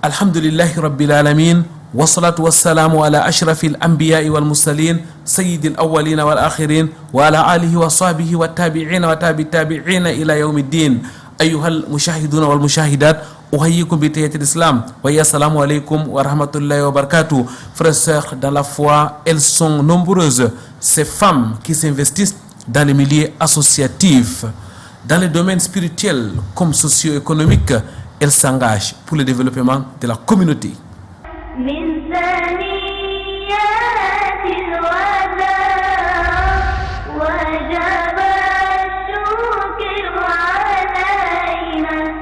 Alhamdulillahi Rabbil Alamin. والصلاة والسلام على أشرف الأنبياء والمرسلين سيد الأولين والآخرين وعلى آله وصحبه والتابعين وتابع التابعين إلى يوم الدين. أيها المشاهدون والمشاهدات, أحييكم بتحية الإسلام وهي السلام عليكم ورحمة الله وبركاته. Frères et sœurs dans la foi, elles sont nombreuses, ces femmes qui s'investissent dans les milieux associatifs, dans les domaines spirituels comme socio-économiques. Elles s'engagent pour le développement de la communauté.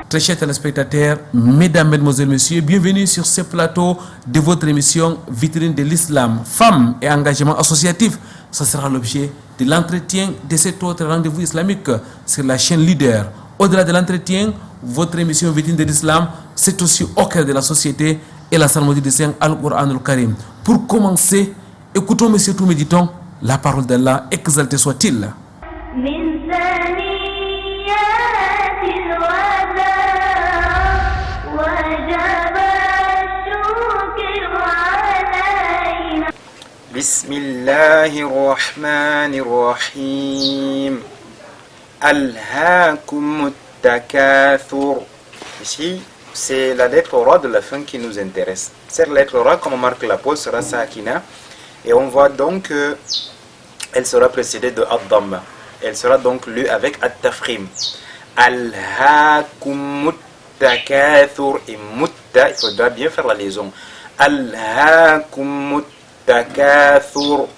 Très chers téléspectateurs, mesdames, mesdemoiselles, messieurs, bienvenue sur ce plateau de votre émission Vitrine de l'Islam, Femmes et engagement associatif. Ce sera l'objet de l'entretien de cet autre rendez-vous islamique sur la chaîne Leader. Au-delà de l'entretien, votre émission Vitrine de l'Islam, c'est aussi au cœur de la société et la psalmodie de Saint Al-Qur'an al-Karim. Pour commencer, écoutons, mais surtout méditons la parole d'Allah, exalté soit-il. Bismillahirrahmanirrahim. Alhaakumut takathur. Ici, c'est la lettre Ra de la fin qui nous intéresse. Cette lettre Ra, comme on marque la pause, sera Sakina. Et on voit donc qu'elle sera précédée de Ad-Damma. Elle sera donc lue avec At-Tafkhim. Alhaakumut takathur. Et mutta, il faudra bien faire la liaison. Alhaakumut takathur.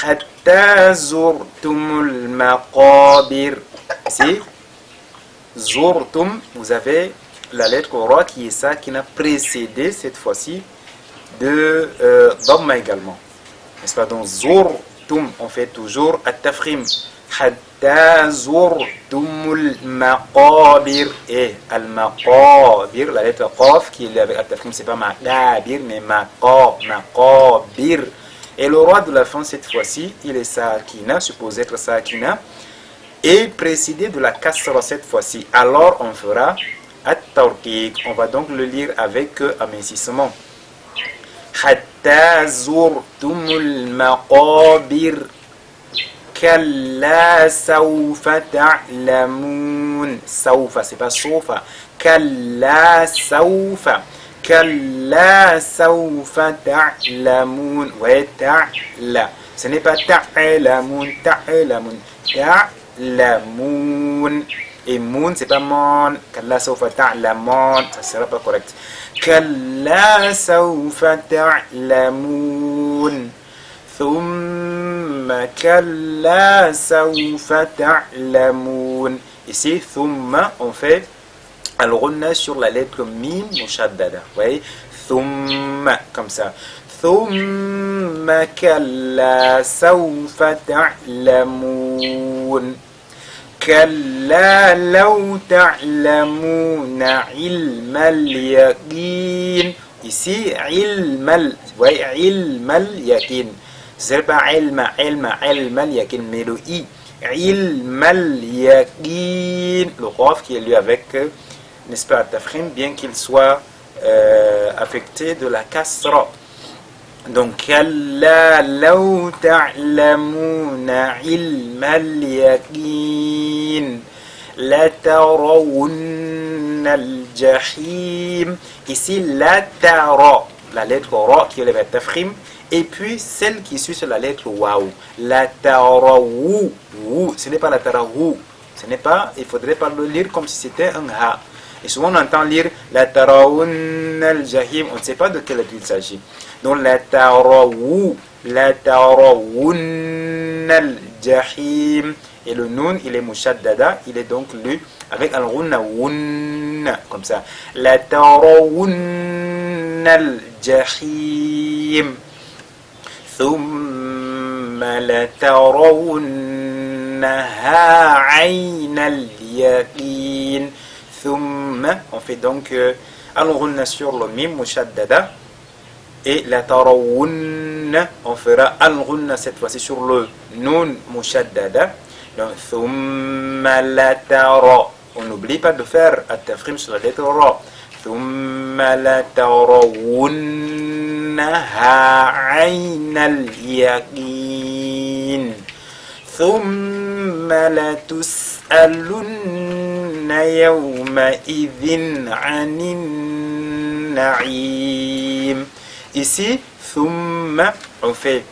Hatta zurtumul maqabir. Ici, zurtum, vous avez la lettre Ra qui est ça, qui n'a précédé cette fois-ci de Dhamma également. N'est-ce pas? Donc zurtum, on fait toujours at-tafkhim. Hatta zurtumul maqabir. Et al-maqabir, la lettre Qaf qui est avec at-tafkhim, c'est pas maqabir mais maqabir. Et le roi de la fin cette fois-ci, il est Sakina, supposé être Sakina, et précédé de la Kasra cette fois-ci. Alors on fera At-Tawqiq. On va donc le lire avec amincissement. Hatta zurtumul maqabir. Kalla sawfa ta'lamun. Sawfa, c'est pas sofa. Kalla sawfa. Kalla sawfa ta'lamun. Ouais, ta'la. Ce n'est pas ta'lamun, ta'lamun. Ta'lamun. Et moon, c'est pas mon. Kalla sawfa ta'lamun. Ça sera pas correct. Kalla sawfa ta'lamun. Thumma kalla sawfa ta'lamun. Ici, thumma, on fait al-ghunna sur la lettre mim mushaddada. Vous voyez, thumma, comme ça. Thumma kalla sawfa ta'lamun. Kalla law ta'lamuna ilmal yaqin. Ici, ilmal, vous voyez, ilmal yaqin. C'est pas ilmal yaqin, mais le i. Ilmal yaqin. Le qaf qui est lu avec, n'est-ce pas, tafkhim, bien qu'il soit affecté de la kasra. Donc, kalla law ta'lamuna ilmal yaqin la tarawunna al-jahim. Ici, la tara, la lettre Ra qui est le tafkhim, et puis celle qui suit sur la lettre Waw. La tarawu, ce n'est pas la tarawu, ce n'est pas, il faudrait pas le lire comme si c'était un ha. Et souvent on entend lire la tarawunna al-jahim, on ne sait pas de quelle lettre il s'agit. Donc la tarawunna al-jahim. Et le nun, il est mushaddada, il est donc lu avec al-ghunna wunna, comme ça. La tarawunna al-jahim. Thumma la tarawunnaha ayna al-yaqin. Thumma, on fait donc al-ghunna sur le mim mushaddada. Et la tarawunna, on fera al-ghunna cette fois-ci sur le nun mushaddada. Donc, thumma la tara. On n'oublie pas de faire at-tafkhim sur la lettre Ra. Thumma ثم لترونها عين اليقين ثم لتسألن يومئذ عن النعيم. Ici, ثم, on fait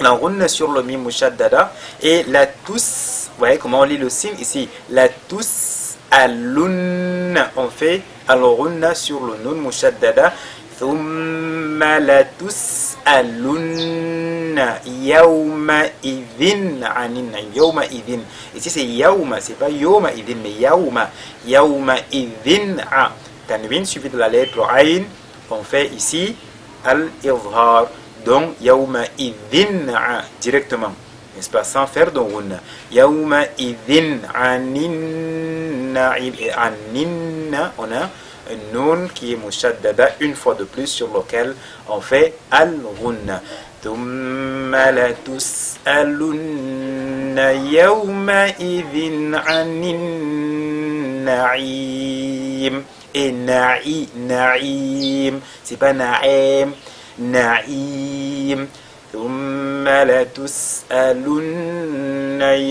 la ghunna sur le mim mushaddada et la tous, vous voyez comment on lit le signe ici, la tous alun, on fait al-ghunna sur le nun mushaddada, thumma la tous alun yawma idhin anin yawma idhin. Ici c'est yawma, c'est pas yawma idhin mais yawma idhin a tanwin suivi de la lettre ayn, on fait ici al-izhar. Donc, yawma idhin directement, n'est-ce pas, sans faire de ghunna. Yawma idhin anin na'im. Et anin, on a un nun qui est mushaddada une fois de plus sur lequel on fait al-ghunna. Thumma la tus'alunna yawma idhin anin na'im. Et na'im, c'est pas na'im. نعيم ثم لتسألن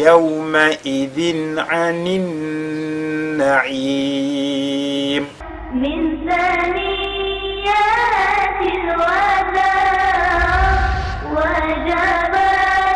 يومئذ عن النعيم. من ثنيات الوداع وجب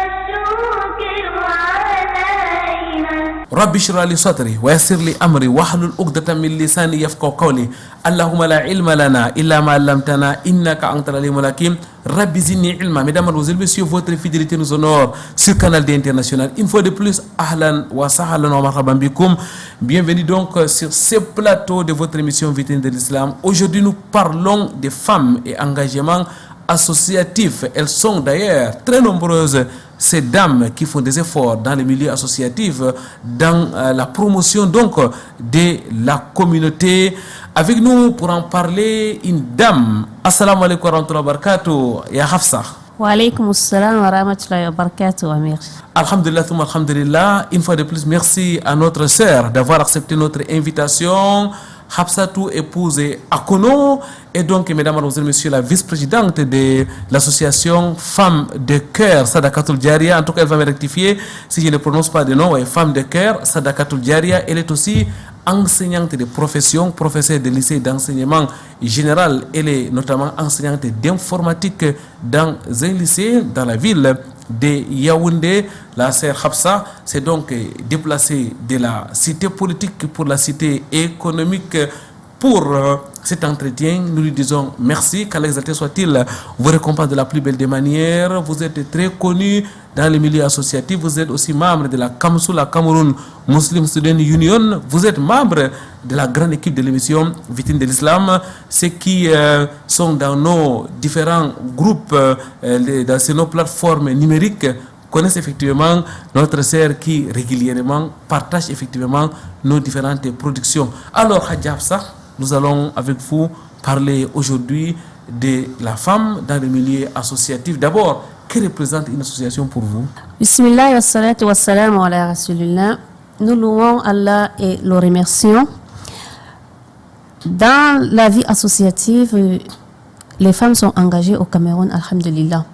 الشكر علينا. رب اشرح لي صدري ويسر لي امري واحلل عقدة من لساني يفقهوا قولي. اللهم لا علم لنا الا ما علمتنا انك انت العليم الحكيم. Rabbi zidni ilma. Mesdames, mademoiselles, messieurs, votre fidélité nous honore sur Canal D International. Une fois de plus, ahlan wa sahlan wa marhaban bikoum. Bienvenue donc sur ce plateau de votre émission Vitrine de l'Islam. Aujourd'hui, nous parlons des femmes et engagements associatifs. Elles sont d'ailleurs très nombreuses, ces dames qui font des efforts dans les milieux associatifs, dans la promotion donc de la communauté. Avec nous pour en parler, une dame. Assalamu alaikum wa rahmatullahi wa barakatuh. Ya Hafsa. Wa alaikum assalam wa rahmatullahi wa barakatuh, Amir. Alhamdulillah, alhamdulillah. Une fois de plus, merci à notre sœur d'avoir accepté notre invitation. Hafsatou, épouse Akono, et donc, mesdames, mademoiselles, messieurs, la vice-présidente de l'association Femmes de Cœur, Sadakatul Jaria. En tout cas, elle va me rectifier si je ne prononce pas de nom. Femmes de Cœur, Sadakatul Jaria. Elle est aussi enseignante de profession, professeure de lycée d'enseignement général. Elle est notamment enseignante d'informatique dans un lycée dans la ville de Yaoundé. La sœur Hafsa s'est donc déplacée de la cité politique pour la cité économique pour cet entretien. Nous lui disons merci, qu'Allah exalté soit-il vous récompense de la plus belle des manières. Vous êtes très connu dans les milieux associatifs. Vous êtes aussi membre de la CAMSU, la Cameroun Muslim Student Union. Vous êtes membre de la grande équipe de l'émission Vitrine de l'Islam. Ceux qui sont dans nos différents groupes, dans nos plateformes numériques, connaissent effectivement notre sœur qui régulièrement partage effectivement nos différentes productions. Alors, Hadja Hafsa, nous allons avec vous parler aujourd'hui de la femme dans le milieu associatif. D'abord, que représente une association pour vous? Bismillah wa salatu wa salam ala rasulillah. Nous louons Allah et le remercions. Dans la vie associative, les femmes sont engagées au Cameroun, alhamdulillah.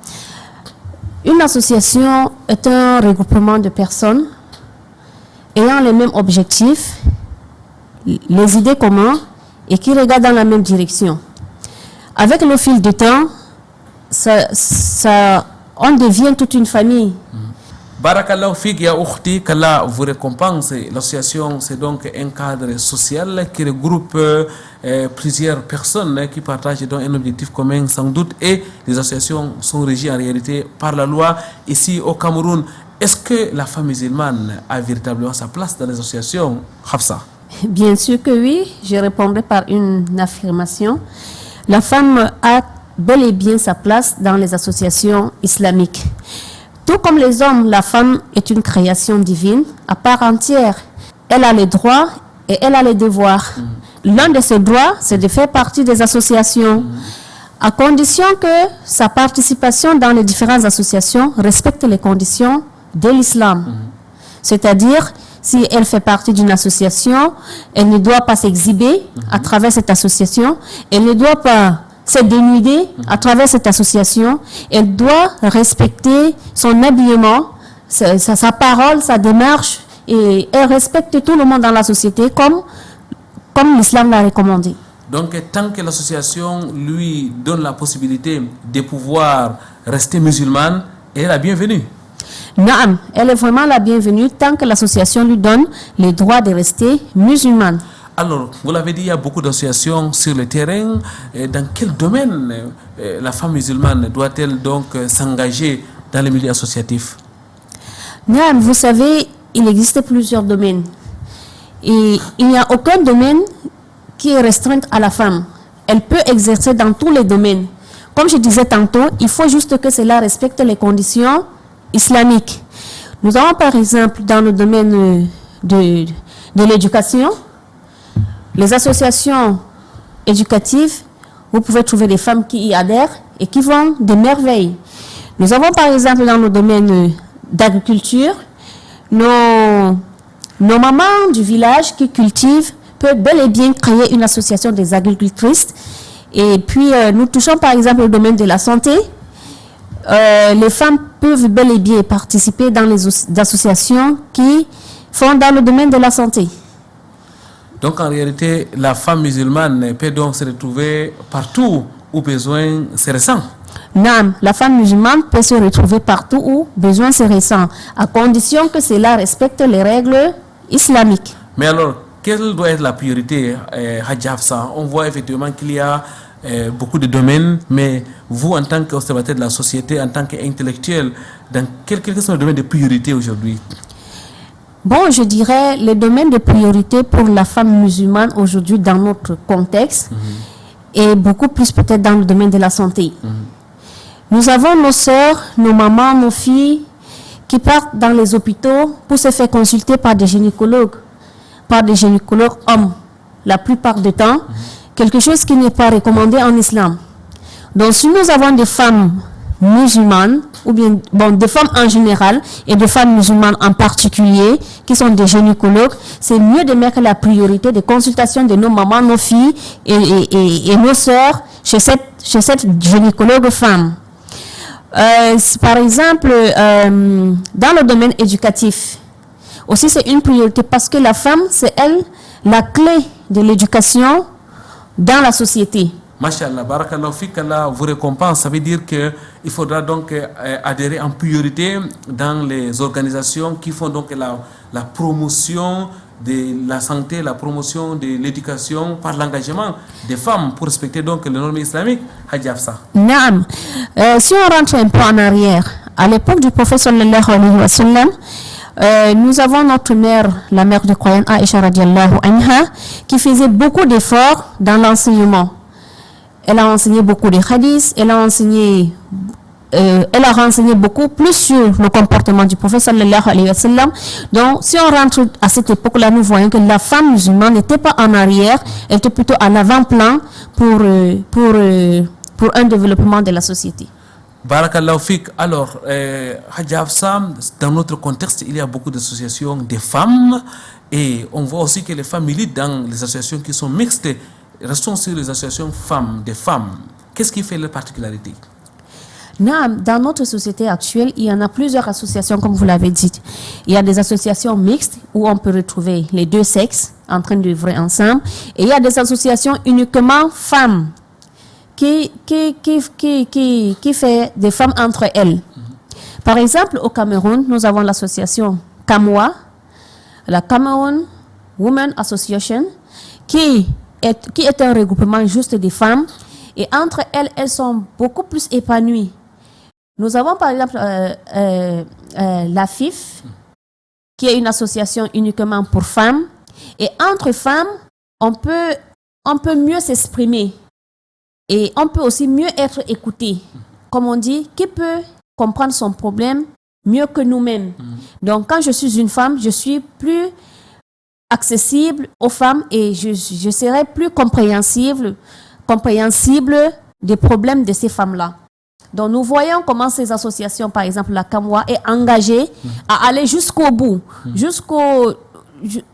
Une association est un regroupement de personnes ayant les mêmes objectifs, les idées communes et qui regardent dans la même direction. Avec le fil du temps, on devient toute une famille. Barakallahu fik ya ukhti, qu'Allah vous récompense. L'association, c'est donc un cadre social qui regroupe plusieurs personnes qui partagent donc un objectif commun sans doute, et les associations sont régies en réalité par la loi. Ici au Cameroun, est-ce que la femme musulmane a véritablement sa place dans les associations, Hafsa? Bien sûr que oui, je répondrai par une affirmation. La femme a bel et bien sa place dans les associations islamiques. Tout comme les hommes, la femme est une création divine à part entière. Elle a les droits et elle a les devoirs. L'un de ses droits, c'est de faire partie des associations, à condition que sa participation dans les différentes associations respecte les conditions de l'islam. C'est-à-dire, si elle fait partie d'une association, elle ne doit pas s'exhiber à travers cette association. Elle ne doit pas se dénuder à travers cette association. Elle doit respecter son habillement, sa parole, sa démarche. Et elle respecte tout le monde dans la société comme l'islam l'a recommandé. Donc, tant que l'association lui donne la possibilité de pouvoir rester musulmane, elle est la bienvenue. Naam, elle est vraiment la bienvenue tant que l'association lui donne le droit de rester musulmane. Alors, vous l'avez dit, il y a beaucoup d'associations sur le terrain. Dans quel domaine la femme musulmane doit-elle donc s'engager dans le milieu associatif? Naam, vous savez, il existe plusieurs domaines. Et il n'y a aucun domaine qui est restreint à la femme. Elle peut exercer dans tous les domaines. Comme je disais tantôt, il faut juste que cela respecte les conditions islamiques. Nous avons par exemple dans le domaine de l'éducation, les associations éducatives, vous pouvez trouver des femmes qui y adhèrent et qui font des merveilles. Nous avons par exemple dans le domaine d'agriculture, nos mamans du village qui cultivent peuvent bel et bien créer une association des agricultrices. Et puis, nous touchons par exemple le domaine de la santé. Les femmes peuvent bel et bien participer dans les associations qui font dans le domaine de la santé. Donc, en réalité, la femme musulmane peut donc se retrouver partout où besoin se ressent. Non, la femme musulmane peut se retrouver partout où besoin se ressent, à condition que cela respecte les règles islamiques. Mais alors, quelle doit être la priorité, Hadji Hafsa? On voit effectivement qu'il y a beaucoup de domaines, mais vous, en tant qu'observateur de la société, en tant qu'intellectuel, dans quels sont les domaines de priorité aujourd'hui? Bon, je dirais les domaines de priorité pour la femme musulmane aujourd'hui dans notre contexte et beaucoup plus peut-être dans le domaine de la santé. Nous avons nos sœurs, nos mamans, nos filles qui partent dans les hôpitaux pour se faire consulter par des gynécologues hommes, la plupart du temps, quelque chose qui n'est pas recommandé en islam. Donc si nous avons des femmes musulmanes, ou bien des femmes en général et des femmes musulmanes en particulier, qui sont des gynécologues, c'est mieux de mettre la priorité des consultations de nos mamans, nos filles et nos sœurs chez cette gynécologue femme. Par exemple, dans le domaine éducatif, aussi c'est une priorité parce que la femme, c'est elle la clé de l'éducation dans la société. Masha'Allah, Barakallahu Fik, Allah vous récompense. Ça veut dire qu'il faudra donc adhérer en priorité dans les organisations qui font donc la promotion de la santé, la promotion de l'éducation par l'engagement des femmes pour respecter donc les normes islamiques. Hadji Hafsa. Naam. Si on rentre un peu en arrière, à l'époque du prophète sallallahu alayhi wa sallam, nous avons notre mère, la mère de croyants Aïcha radiallahu anha, qui faisait beaucoup d'efforts dans l'enseignement. Elle a enseigné beaucoup de hadiths, elle a renseigné beaucoup plus sur le comportement du prophète sallallahu alayhi wa sallam. Donc, si on rentre à cette époque-là, nous voyons que la femme musulmane n'était pas en arrière, elle était plutôt à l'avant-plan pour un développement de la société. Barakallahu Fik. Alors, Hadji Hafsa, dans notre contexte, il y a beaucoup d'associations de femmes et on voit aussi que les femmes militent dans les associations qui sont mixtes. Restons sur les associations des femmes. Qu'est-ce qui fait leur particularité? Dans notre société actuelle, il y en a plusieurs associations, comme vous l'avez dit. Il y a des associations mixtes où on peut retrouver les deux sexes en train d'œuvrer ensemble. Et il y a des associations uniquement femmes qui fait des femmes entre elles. Par exemple, au Cameroun, nous avons l'association CAMWA, la Cameroun Women Association, qui est un regroupement juste des femmes. Et entre elles, elles sont beaucoup plus épanouies. Nous avons par exemple la FIF, qui est une association uniquement pour femmes. Et entre femmes, on peut mieux s'exprimer. Et on peut aussi mieux être écouté. Comme on dit, qui peut comprendre son problème mieux que nous-mêmes. Donc quand je suis une femme, je suis plus accessible aux femmes et je serai plus compréhensible des problèmes de ces femmes-là. Donc nous voyons comment ces associations, par exemple la CAMWA, est engagée à aller jusqu'au bout, jusqu'au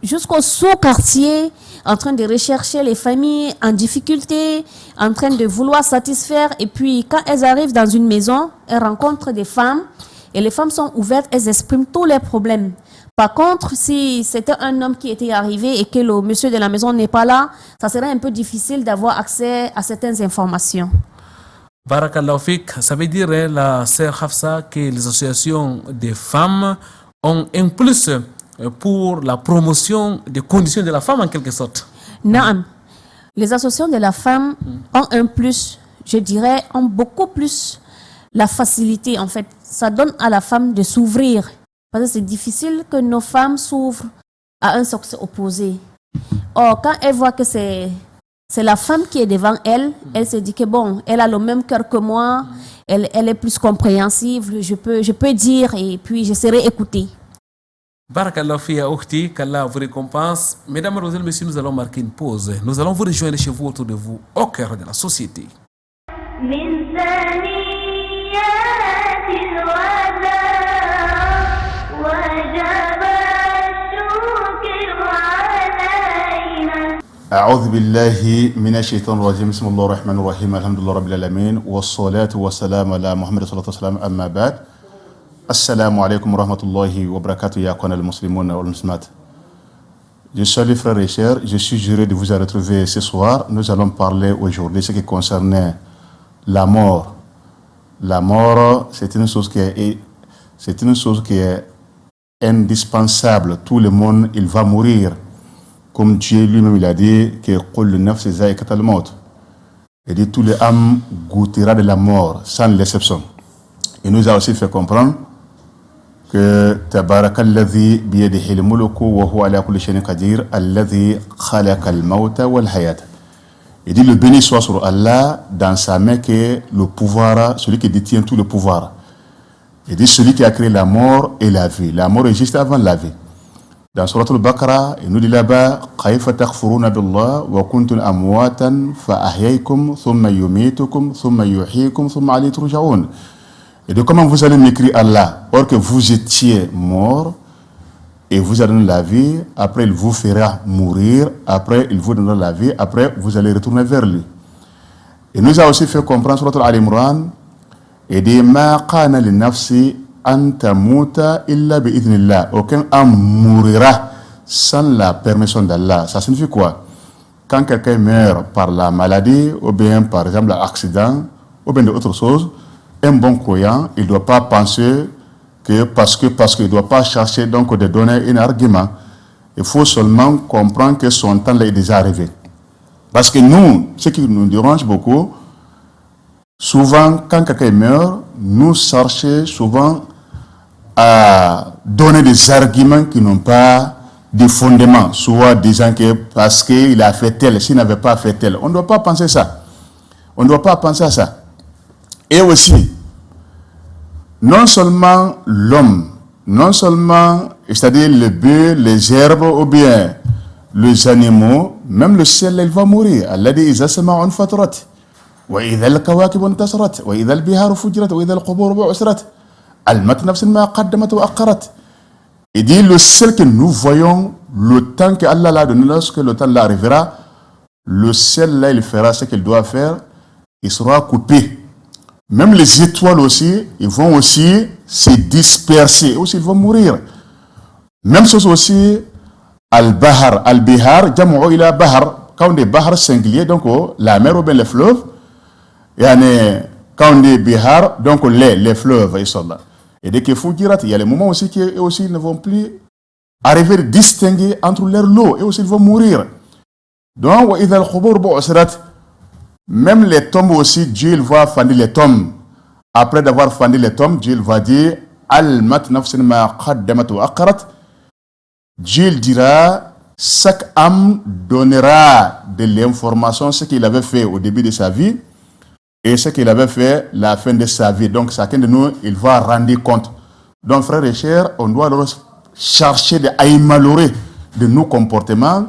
jusqu'au sous-quartier, en train de rechercher les familles en difficulté, en train de vouloir satisfaire. Et puis, quand elles arrivent dans une maison, elles rencontrent des femmes. Et les femmes sont ouvertes, elles expriment tous leurs problèmes. Par contre, si c'était un homme qui était arrivé et que le monsieur de la maison n'est pas là, ça serait un peu difficile d'avoir accès à certaines informations. Barakallahu fik, ça veut dire, la sœur Hafsa, que les associations des femmes ont un plus pour la promotion des conditions de la femme en quelque sorte. Naam. Les associations de la femme ont un plus, je dirais, ont beaucoup plus la facilité en fait. Ça donne à la femme de s'ouvrir. Parce que c'est difficile que nos femmes s'ouvrent à un sexe opposé. Or, quand elles voient que c'est la femme qui est devant elle, elle se dit que bon, elle a le même cœur que moi, elle est plus compréhensive, je peux dire et puis je serai écoutée. Barakallahu fiya ukhti, qu'Allah vous récompense. Mesdames, Mademoiselles, Messieurs, nous allons marquer une pause. Nous allons vous rejoindre chez vous, autour de vous, au cœur de la société. أعوذ بالله من الشيطان الرجيم بسم الله الرحمن الرحيم الحمد لله رب العالمين والصلاة والسلام على محمد صلى الله عليه وسلم أما بعد السلام عليكم ورحمة الله وبركاته يا أخوان المسلمون والمسلمات. Je salue frères et sœurs, je suis heureux de vous retrouver ce soir. Nous allons parler aujourd'hui de ce qui concerne la mort. La mort, c'est une chose qui est indispensable. Tout le monde, il va mourir. Comme Dieu lui-même il a dit que il dit tous les âmes goûtera de la mort sans l'exception. Il nous a aussi fait comprendre que tabarakalladhi biyadihi al-mulku wa huwa ala kulli shay'in qadir alladhi khalaqa al-mauta wal hayata. Il dit le béni soit sur Allah, dans sa main que le pouvoir, celui qui détient tout le pouvoir. Il dit celui qui a créé la mort et la vie. La mort est juste avant la vie. Dans Surat al-Baqarah, il nous dit là-bas Kayfa takfuruna billah wa kuntum amwatan fa ahyaykum thumma yumitukum thumma yuhyikum thumma alayhi turja'un. Et de comment vous allez m'écrire Allah, or que vous étiez mort et vous allez donner la vie, après il vous fera mourir, après il vous donnera la vie, après vous allez retourner vers lui. Il nous a aussi fait comprendre Surat al-Imran et dit ma qana li nafsi antamuta illa bi idhnillah. Aucun âme mourira sans la permission d'Allah. Ça signifie quoi? Quand quelqu'un meurt par la maladie ou bien par exemple l'accident ou bien d'autres choses, un bon croyant, il ne doit pas penser que parce qu'il ne doit pas chercher donc de donner un argument. Il faut seulement comprendre que son temps là est déjà arrivé. Parce que nous, ce qui nous dérange beaucoup, souvent quand quelqu'un meurt, nous cherchons souvent à donner des arguments qui n'ont pas de fondement, soit disant que parce qu'il a fait tel, s'il n'avait pas fait tel. On ne doit pas penser ça. On ne doit pas penser à ça. Et aussi, non seulement l'homme, non seulement, c'est-à-dire le bœuf, les herbes ou bien les animaux, même le ciel, il va mourir. Allah dit, إِذَا السَّمَاءُ انْفَطَرَتْ وَإِذَا الْكَوَاكِبُ انْتَثَرَتْ وَإِذَا الْبِحَارُ فُجِّرَتْ وَإِذَا الْقُبُورُ بُعْثِرَتْ Al-mat nafsin ma qaddamat wa akharat. Il dit le ciel que nous voyons, le temps que Allah l'a donné, lorsque le temps là arrivera, le ciel là il fera ce qu'il doit faire, il sera coupé. Même les étoiles aussi, ils vont aussi se disperser, aussi ils vont mourir. Même chose aussi, al-bahar, al-bihar, jam'u ila bahar, quand on dit bahar singulier, donc la mer ou bien les fleuves, quand on dit bihar, donc les fleuves, ils sont là. Et dès qu'il faut dire, il y a les moments aussi qui aussi ne vont plus arriver à distinguer entre leur lot et aussi ils vont mourir. Donc, même les tombes aussi, Dieu il va fendre les tombes. Après d'avoir fendu les tombes, Dieu il va dire Al-mat nafsin ma qaddamat wa akharat. Dieu il dira chaque âme donnera de l'information ce qu'il avait fait au début de sa vie et ce qu'il avait fait la fin de sa vie. Donc chacun de nous, il va rendre compte. Donc frères et sœurs, on doit alors chercher d'améliorer de nos comportements,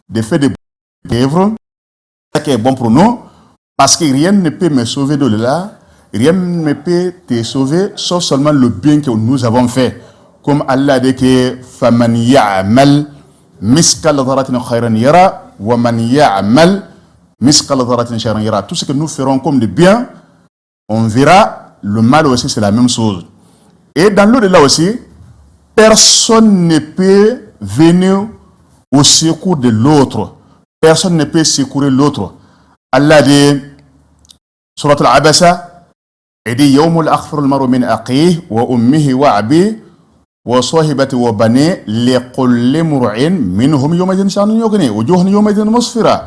de faire des œuvres, ce qui est bon pour nous, parce que rien ne peut me sauver de là, rien ne peut te sauver, sauf seulement le bien que nous avons fait. Comme Allah dit que « Faman ya'mal مثقال ذرة خيرا يرى ومن يعمل مثقال ذرة شرا يرى. Tout ce que nous ferons comme le bien, on verra le mal aussi, c'est la même chose. Et dans l'au-delà aussi, personne ne peut venir au secours de l'autre. Personne ne peut secourir l'autre. Allah dit, Surat al-Abasa, il dit يوم الأخفر المرء من أخيه وأمه وأبيه وصاحبته وبنيه لكل امرئ منهم يومئذ شأن يغنيه وجوه يومئذ مسفرة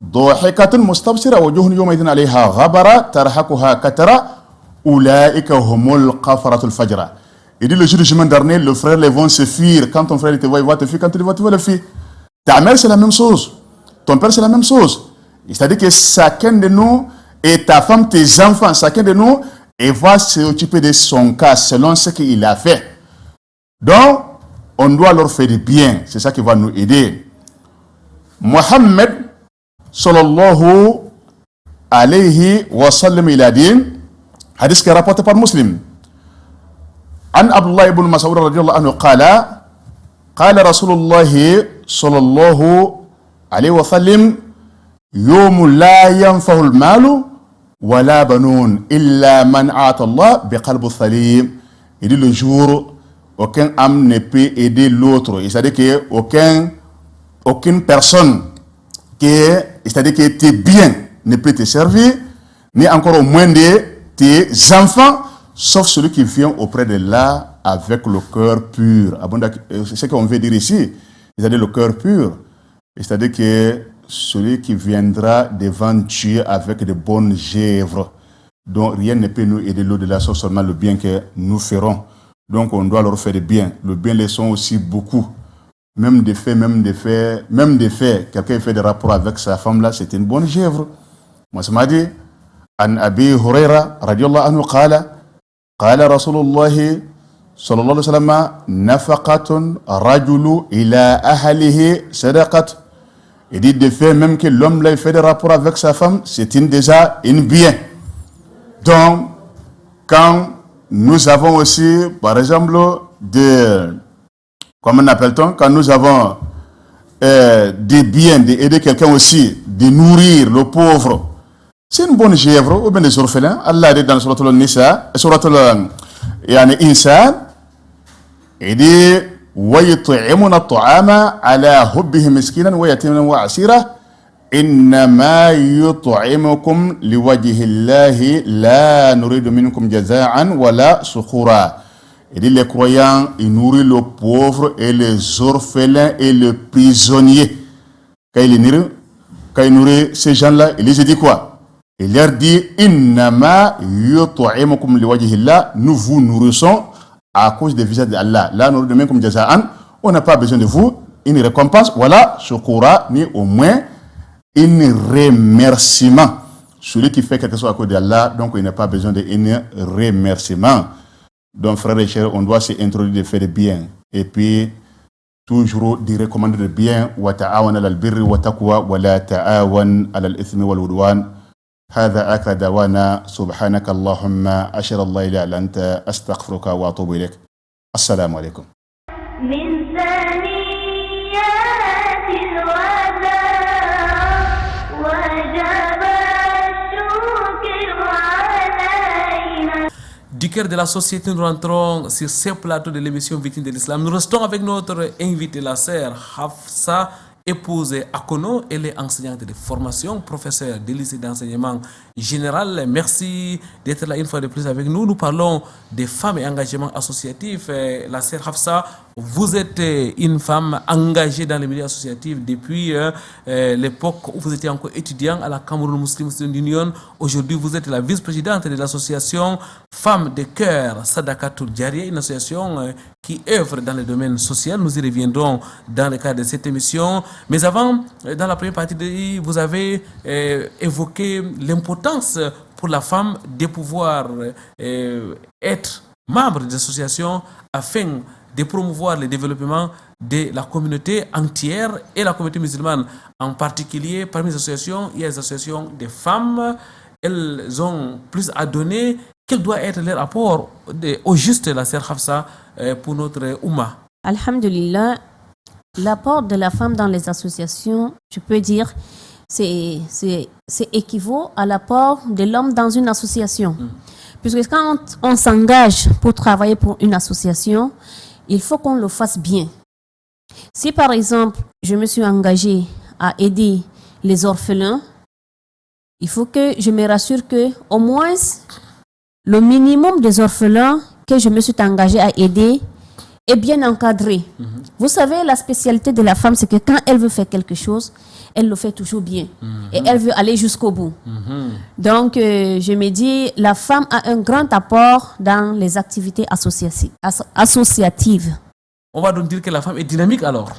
ضاحكة مستبشرة وجوه يومئذ عليها غبرة ترهقها كترة أولئك هم الكفرة الفجرة. Il dit le jour du jugement dernier, les frères les vont se fuir. Quand ton frère te voit, il va te fuir. Quand tu le vois, tu vas le fuir. Ta mère, c'est la même chose. Ton père, c'est la même chose. C'est-à-dire que chacun de nous, et ta femme, tes enfants, chacun de nous, il va s'occuper de son cas selon ce qu'il a fait. Donc, on doit leur faire du bien. C'est ça qui va nous aider. Mohammed, sallallahu alayhi wa sallam, il a dit, hadith qui est rapporté par Muslim, عن عبد الله بن مسعود رضي الله عنه قال قال رسول الله صلى الله عليه وسلم يوم لا ينفع المال ولا بنون إلا من أعطى الله بقلب سليم. Il dit le jour aucun âme ne peut aider l'autre. C'est-à-dire que aucune personne c'est-à-dire que tes biens ne peut te servir, ni encore au moins de tes enfants, sauf celui qui vient auprès de là avec le cœur pur. C'est ce qu'on veut dire ici, c'est-à-dire le cœur pur. C'est-à-dire que celui qui viendra devant Dieu avec de bonnes œuvres, dont rien ne peut nous aider l'au-delà, sauf seulement le bien que nous ferons. Donc on doit leur faire du bien. Le bien les sont aussi beaucoup. Même des faits, quelqu'un fait des rapports avec sa femme là, c'est une bonne œuvre. Moi ça m'a dit, An Abi Huraira, radiallahu anhu, قال رسول الله صلى الله عليه وسلم نفقة رجل إلى أهله صدقة. Il dit de fait même que l'homme là fait des rapports avec sa femme, c'est déjà une bien. Donc quand nous avons aussi par exemple comment on appelle-t-on, quand nous avons des biens, d'aider quelqu'un aussi, de nourrir le pauvre, c'est une bonne œuvre, ou bien les orphelins. Allah dit dans Surat al-Nisa, Surat al-Insan, il dit وَيُطْعِمُونَ الطَّعَامَ عَلَى حُبِّهِ مِسْكِينًا وَيَتِيمًا وَأَسِيرًا إِنَّمَا يُطْعِمُكُمْ لِوَجْهِ اللَّهِ لَا نُرِيدُ مِنكُمْ جَزَاءً وَلَا شُكُورًا. Il dit les croyants, ils nourrissent le pauvre et les orphelins et les prisonniers. Quand il nourrit ces gens-là, il les dit quoi? Il leur dit Innama yut'imukum liwajhillah, nous vous nourrissons à cause des visages d'Allah. Là, nous donnons comme jaza'an, on n'a pas besoin de vous, une récompense, voilà, shukura, ni au moins un remerciement. Celui qui fait quelque chose à cause d'Allah, donc il n'a pas besoin d'un remerciement. Donc, frères et chers, on doit s'introduire de faire le bien. Et puis, toujours de recommander le bien. Wa ta'awan ala al-birri wa taqwa wa la ta'awan ala al-ithmi wal udwan. هذا آخر دعوانا سبحانك اللهم أشهد الله لا إله إلا أنت أستغفرك وأتوب إليك. السلام عليكم. من ثنيات الوداع وجب الشكر علينا. Du cœur de la société, nous rentrons sur ce plateau de l'émission Victime de l'Islam. Nous restons avec notre invitée, la sœur Hafsa, épouse Akono. Elle est enseignante de formation, professeure de lycée d'enseignement général. Merci d'être là une fois de plus avec nous. Nous parlons des femmes et engagement associatif. La sœur Hafsa, vous êtes une femme engagée dans les milieux associatifs depuis l'époque où vous étiez encore étudiant à la Cameroun Muslim Student Union. Aujourd'hui, vous êtes la vice-présidente de l'association Femmes de Cœur Sadakatul Jariya, une association qui œuvre dans le domaine social. Nous y reviendrons dans le cadre de cette émission. Mais avant, dans la première partie, vous avez évoqué l'importance pour la femme de pouvoir être membre des associations afin de promouvoir le développement de la communauté entière et la communauté musulmane en particulier. Parmi les associations, il y a les associations des femmes. Elles ont plus à donner. Quel doit être leur apport au juste, la sœur Hafsa, pour notre Oumma? Alhamdulillah, L'apport de la femme dans les associations, je peux dire, c'est équivaut à l'apport de l'homme dans une association. Puisque quand on s'engage pour travailler pour une association, il faut qu'on le fasse bien. Si par exemple, je me suis engagée à aider les orphelins, il faut que je me rassure que au moins le minimum des orphelins que je me suis engagée à aider est bien encadré. Vous savez, la spécialité de la femme, c'est que quand elle veut faire quelque chose, elle le fait toujours bien. Et elle veut aller jusqu'au bout. Donc, je me dis, la femme a un grand apport dans les activités associatives. On va donc dire que la femme est dynamique alors.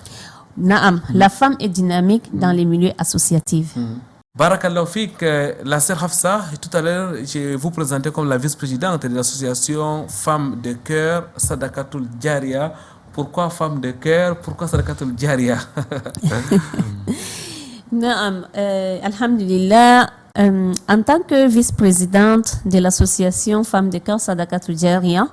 Naam, la femme est dynamique dans les milieux associatifs. Barakallahu Fik, la sœur Hafsa, tout à l'heure, je vous présentais comme la vice-présidente de l'association Femmes de Cœur, Sadakatul Jaria. Pourquoi Femmes de Cœur? Pourquoi Sadakatul Jaria? Naam, alhamdulillah, en tant que vice-présidente de l'association Femmes de Cœur, Sadakatul Jaria,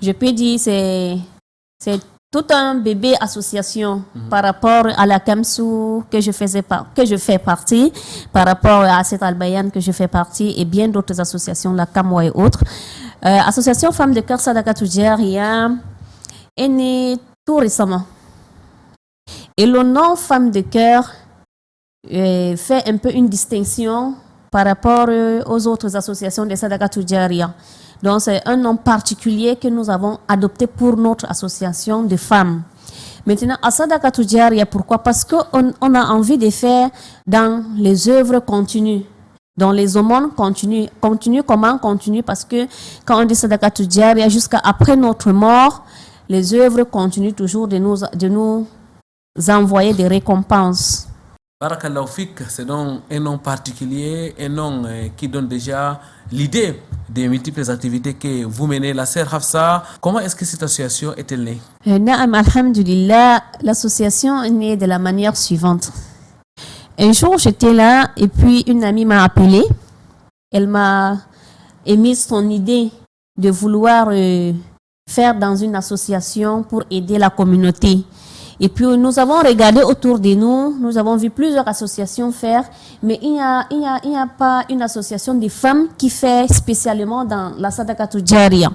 je peux dire c'est tout un bébé association par rapport à la Kamsou que je fais partie, par rapport à cette Albayan que je fais partie et bien d'autres associations, la Kamwa et autres. Association Femmes de Cœur Sadakatul Jaria est née tout récemment. Et le nom Femmes de Cœur fait un peu une distinction par rapport aux autres associations de Sadakatul Jaria. Donc, c'est un nom particulier que nous avons adopté pour notre association de femmes. Maintenant, à Sadakatul Jaria, pourquoi? Parce qu'on a envie de faire dans les œuvres continues, dans les aumônes continues. Comment continue? Parce que quand on dit Sadakatul Jaria, jusqu'à après notre mort, les œuvres continuent toujours de nous envoyer des récompenses. Barakallahu Fik, c'est donc un nom particulier, un nom qui donne déjà l'idée des multiples activités que vous menez. La sœur Hafsa, comment est-ce que cette association est-elle née? Naam, alhamdulillah, l'association est née de la manière suivante. Un jour, j'étais là et puis une amie m'a appelée. Elle m'a émis son idée de vouloir faire dans une association pour aider la communauté. Et puis nous avons regardé autour de nous, nous avons vu plusieurs associations faire, mais il n'y a pas une association de femmes qui fait spécialement dans la Sadakatul Jaria.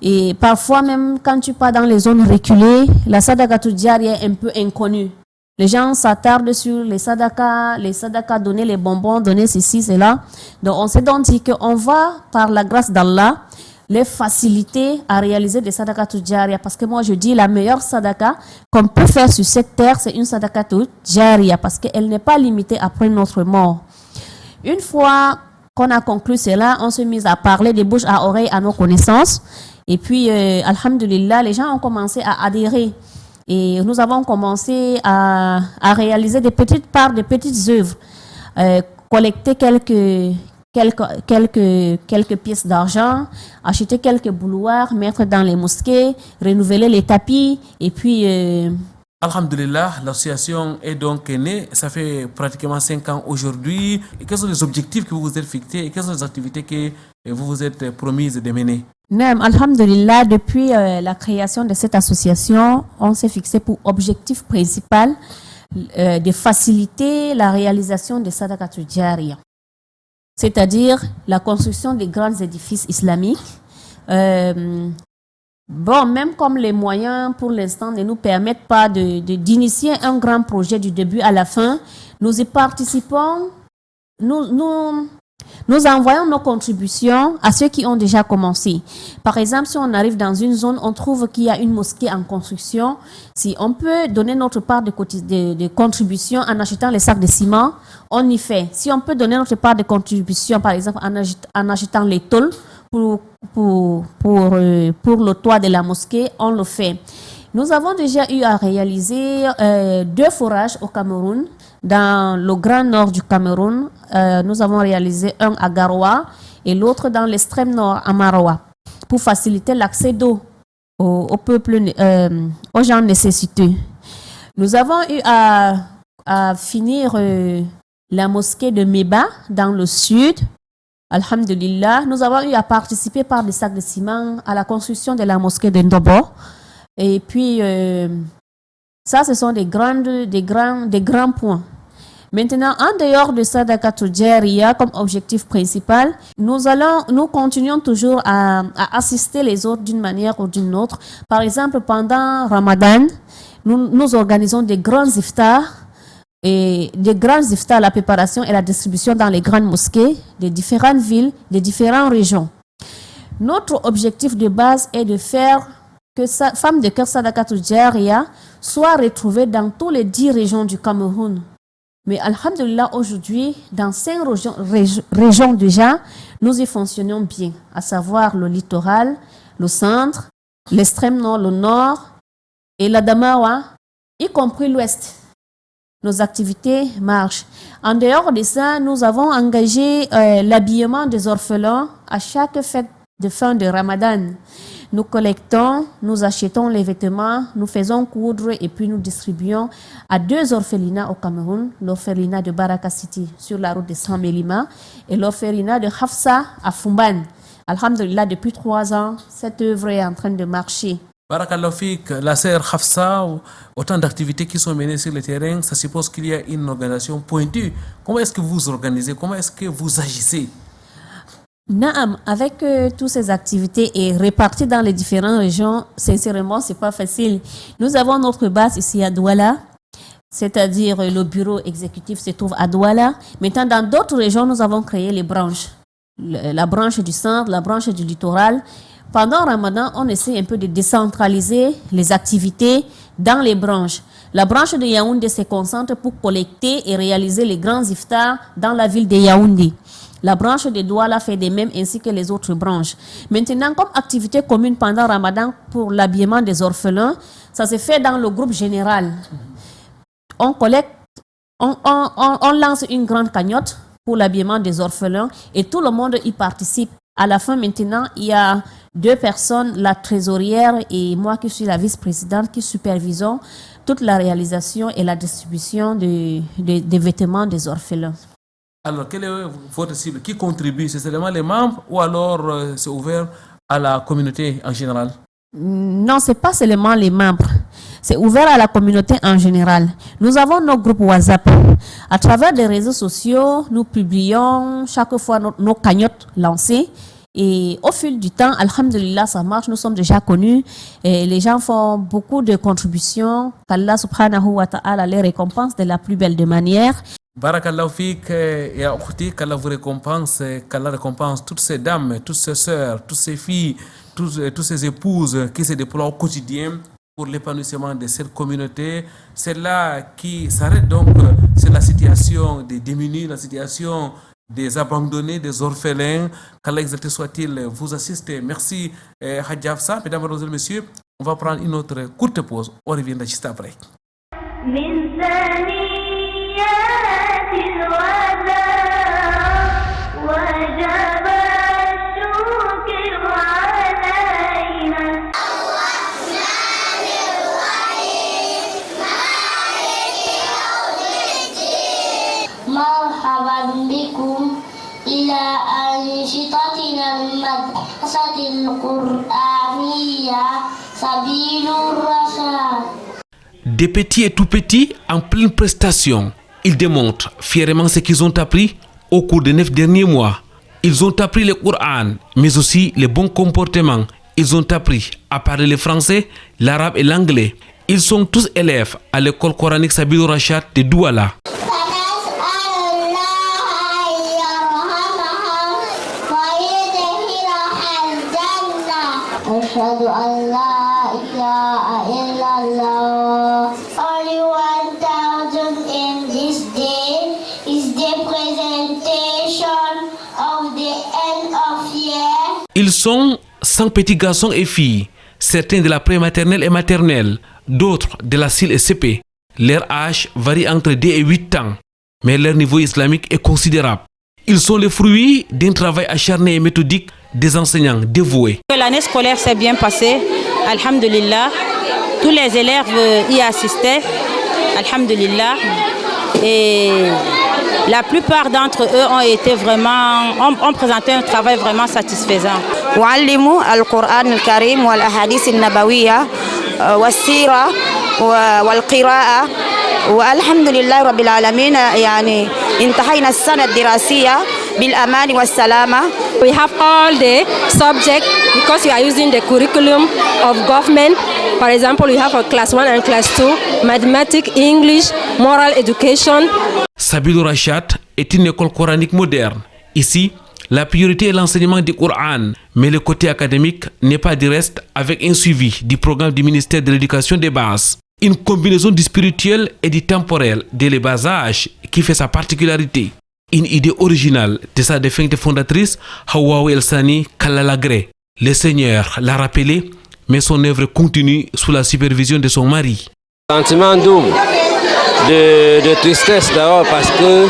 Et parfois même quand tu pars dans les zones reculées, la Sadakatul Jaria est un peu inconnue. Les gens s'attardent sur les sadakas, donner les bonbons, donner ceci, cela. Donc on s'est donc dit qu'on va, par la grâce d'Allah, les faciliter à réaliser des sadakatul jaria. Parce que moi, je dis la meilleure sadaka qu'on peut faire sur cette terre, c'est une sadakatul jaria. Parce qu'elle n'est pas limitée après notre mort. Une fois qu'on a conclu cela, on s'est mis à parler de bouche à oreille à nos connaissances. Et puis, alhamdulillah, les gens ont commencé à adhérer. Et nous avons commencé à réaliser des petites parts, des petites œuvres. Collecter quelques pièces d'argent, acheter quelques bouloirs, mettre dans les mosquées, renouveler les tapis et puis... Alhamdulillah, l'association est donc née, ça fait pratiquement 5 ans aujourd'hui. Et quels sont les objectifs que vous vous êtes fixés et quelles sont les activités que vous vous êtes promises de mener? Non, alhamdulillah, depuis la création de cette association, on s'est fixé pour objectif principal de faciliter la réalisation des sadakatul jaria. C'est-à-dire la construction des grands édifices islamiques. Même comme les moyens pour l'instant ne nous permettent pas d'initier un grand projet du début à la fin, nous y participons, nous envoyons nos contributions à ceux qui ont déjà commencé. Par exemple, si on arrive dans une zone, on trouve qu'il y a une mosquée en construction. Si on peut donner notre part de contribution en achetant les sacs de ciment, on y fait. Si on peut donner notre part de contribution, par exemple, en achetant les tôles pour le toit de la mosquée, on le fait. Nous avons déjà eu à réaliser 2 forages au Cameroun. Dans le grand nord du Cameroun, nous avons réalisé un à Garoua et l'autre dans l'extrême nord à Maroua pour faciliter l'accès d'eau aux gens nécessiteux. Nous avons eu à finir la mosquée de Meba dans le sud. Alhamdulillah, nous avons eu à participer par des sacs de ciment à la construction de la mosquée de Ndobo. Et puis, Ça, ce sont des grands points. Maintenant, en dehors de Sadaqatul Jariya comme objectif principal, nous continuons toujours à assister les autres d'une manière ou d'une autre. Par exemple, pendant Ramadan, nous organisons des grands iftars, la préparation et la distribution dans les grandes mosquées des différentes villes, des différentes régions. Notre objectif de base est de faire que Femmes de cœur Sadaqatul Jariya soit retrouvée dans toutes les 10 régions du Cameroun. Mais alhamdulillah, aujourd'hui, dans 5 régions déjà, nous y fonctionnons bien, à savoir le littoral, le centre, l'extrême nord, le nord et la Damawa, y compris l'ouest. Nos activités marchent. En dehors de ça, nous avons engagé l'habillement des orphelins à chaque fête de fin de Ramadan. Nous collectons, nous achetons les vêtements, nous faisons coudre et puis nous distribuons à 2 orphelinats au Cameroun, l'orphelinat de Baraka City sur la route de Saint-Mélima et l'orphelinat de Hafsa à Fumban. Alhamdulillah, depuis 3 ans, cette œuvre est en train de marcher. Barakallahu Fik, la sœur Hafsa, autant d'activités qui sont menées sur le terrain, ça suppose qu'il y a une organisation pointue. Comment est-ce que vous vous organisez? Comment est-ce que vous agissez? Naam, avec toutes ces activités et réparties dans les différentes régions, sincèrement, c'est pas facile. Nous avons notre base ici à Douala, c'est-à-dire le bureau exécutif se trouve à Douala. Maintenant, dans d'autres régions, nous avons créé les branches. La branche du centre, la branche du littoral. Pendant Ramadan, on essaie un peu de décentraliser les activités dans les branches. La branche de Yaoundé se concentre pour collecter et réaliser les grands iftars dans la ville de Yaoundé. La branche de Douala fait de même ainsi que les autres branches. Maintenant, comme activité commune pendant Ramadan pour l'habillement des orphelins, ça se fait dans le groupe général. On collecte, on lance une grande cagnotte pour l'habillement des orphelins et tout le monde y participe. À la fin, maintenant, il y a 2 personnes, la trésorière et moi qui suis la vice-présidente, qui supervisons toute la réalisation et la distribution des vêtements des orphelins. Alors, quelle est votre cible? Qui contribue? C'est seulement les membres ou alors c'est ouvert à la communauté en général? Non, ce n'est pas seulement les membres. C'est ouvert à la communauté en général. Nous avons nos groupes WhatsApp. À travers les réseaux sociaux, nous publions chaque fois nos cagnottes lancées. Et au fil du temps, alhamdulillah, ça marche. Nous sommes déjà connus. Et les gens font beaucoup de contributions. Qu'Allah subhanahu wa ta'ala les récompense de la plus belle des manières. Barakallahu Fik, ya Ukhti, qu'Allah vous récompense, qu'Allah récompense toutes ces dames, toutes ces sœurs, toutes ces filles, toutes ces épouses qui se déploient au quotidien pour l'épanouissement de cette communauté. C'est là qui s'arrête donc sur la situation des démunis, la situation des abandonnés, des orphelins. Qu'Allah exalté soit-il vous assiste. Merci Hadja Hafsa. Mesdames, Mademoiselles, Messieurs, on va prendre une autre courte pause. On reviendra juste après. مرحبا بكم إلى أنشطتنا المدرسة القرآنية سبيل الرشاد. Des petits et tout petits en pleine prestation, ils démontrent fièrement ce qu'ils ont appris au cours des 9 derniers mois. Ils ont appris le Coran, mais aussi les bons comportements. Ils ont appris à parler le français, l'arabe et l'anglais. Ils sont tous élèves à l'école coranique Sabil Rachad de Douala. أشهد أن لا إله إلا الله. Only 1,000 in this day is the presentation of the end of year. Ils sont 100 petits garçons et filles, certains de la prématernelle et maternelle, d'autres de la CIL et CP. Leur âge varie entre 2 et 8 ans, mais leur niveau islamique est considérable. Ils sont le fruit d'un travail acharné et méthodique des enseignants dévoués. L'année scolaire s'est bien passée, alhamdulillah. Tous les élèves y assistaient, alhamdulillah. Et la plupart d'entre eux ont présenté un travail vraiment satisfaisant. وعلموا القرآن الكريم والأحاديث النبوية والسيرة والقراءة والحمد لله رب العالمين يعني انتهينا السنة الدراسية بالأمان والسلامة. We have all the subjects because we are using the curriculum of government. For example, we have a class 1 and class 2, mathematics, English, moral education. Sabilou Rachat est une école coranique moderne. Ici, la priorité est l'enseignement du Coran, mais le côté académique n'est pas du reste avec un suivi du programme du ministère de l'Éducation des bases. Une combinaison du spirituel et du temporel dès le bas âge qui fait sa particularité. Une idée originale de sa défunte fondatrice, Hawa El Sani Kalalagré. Le Seigneur l'a rappelé, mais son œuvre continue sous la supervision de son mari. Sentiment double de tristesse d'abord parce que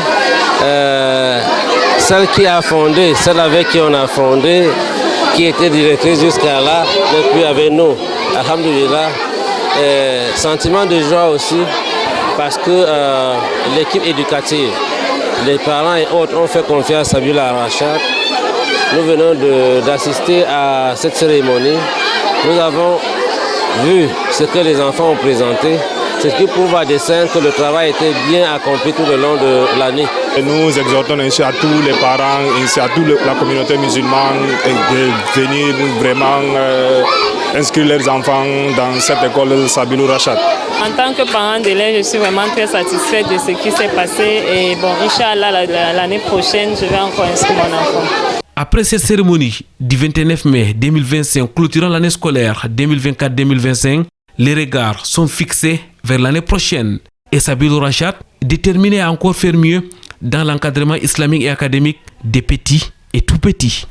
celle qui a fondé, celle avec qui on a fondé, qui était directrice jusqu'à là, n'est plus avec nous. Alhamdulillah. Sentiment de joie aussi parce que l'équipe éducative, les parents et autres ont fait confiance à Sabilou Rachat. Nous venons d'assister à cette cérémonie. Nous avons vu ce que les enfants ont présenté, ce qui prouve à dessein que le travail était bien accompli tout le long de l'année. Nous exhortons ainsi à tous les parents, ainsi à toute la communauté musulmane de venir vraiment inscrire leurs enfants dans cette école Sabilou Rachat. En tant que parent d'élève, je suis vraiment très satisfaite de ce qui s'est passé et bon, Inch'Allah, l'année prochaine, je vais encore inscrire mon enfant. Après cette cérémonie du 29 mai 2025 clôturant l'année scolaire 2024-2025, les regards sont fixés vers l'année prochaine et Sabilou Rachat déterminé à encore faire mieux dans l'encadrement islamique et académique des petits et tout petits.